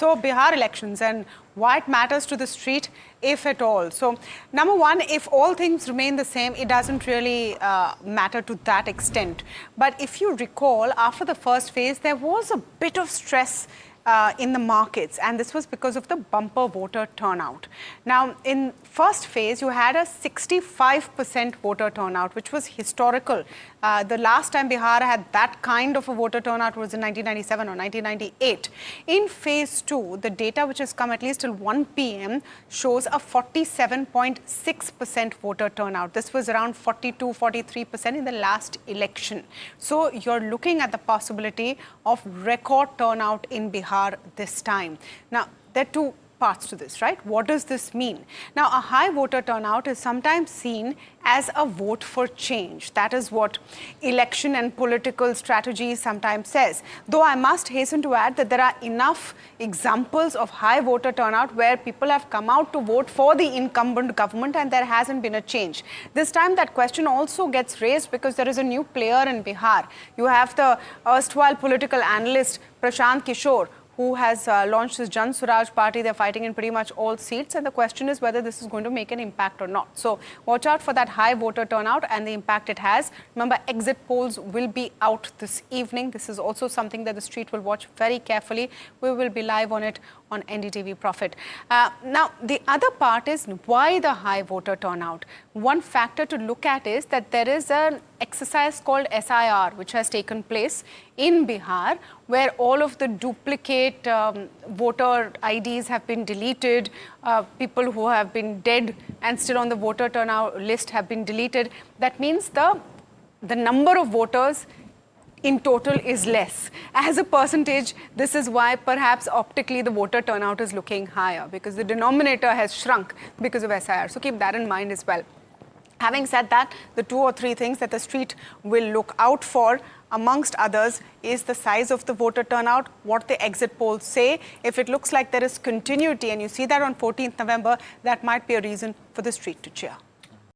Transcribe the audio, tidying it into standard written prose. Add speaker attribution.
Speaker 1: So Bihar elections and why it matters to the street, if at all. So number one, if all things remain the same, it doesn't really matter to that extent. But if you recall, after the first phase, there was a bit of stress in the markets, and this was because of the bumper voter turnout. Now, in first phase, you had a 65% voter turnout, which was historical. The last time Bihar had that kind of a voter turnout was in 1997 or 1998. In phase two, the data which has come at least till 1 p.m. shows a 47.6% voter turnout. This was around 42-43% in the last election. So you're looking at the possibility of record turnout in Bihar this time. Now, there are two parts to this, right? What does this mean? Now, a high voter turnout is sometimes seen as a vote for change. That is what election and political strategy sometimes says. Though I must hasten to add that there are enough examples of high voter turnout where people have come out to vote for the incumbent government and there hasn't been a change. This time that question also gets raised because there is a new player in Bihar. You have the erstwhile political analyst Prashant Kishore, who has launched his Jan Swaraj party. They're fighting in pretty much all seats, and the question is whether this is going to make an impact or not. So watch out for that high voter turnout and the impact it has. Remember, exit polls will be out this evening. This is also something that the street will watch very carefully. We will be live on it on NDTV Profit. Now, the other part is why the high voter turnout. One factor to look at is that there is an exercise called SIR, which has taken place in Bihar, where all of the duplicate voter IDs have been deleted. People who have been dead and still on the voter turnout list have been deleted. That means the number of voters in total is less. As a percentage, this is why perhaps optically the voter turnout is looking higher, because the denominator has shrunk because of SIR. So keep that in mind as well. Having said that, the 2 or 3 things that the street will look out for, amongst others, is the size of the voter turnout, what the exit polls say. If it looks like there is continuity, and you see that on 14th November, that might be a reason for the street to cheer.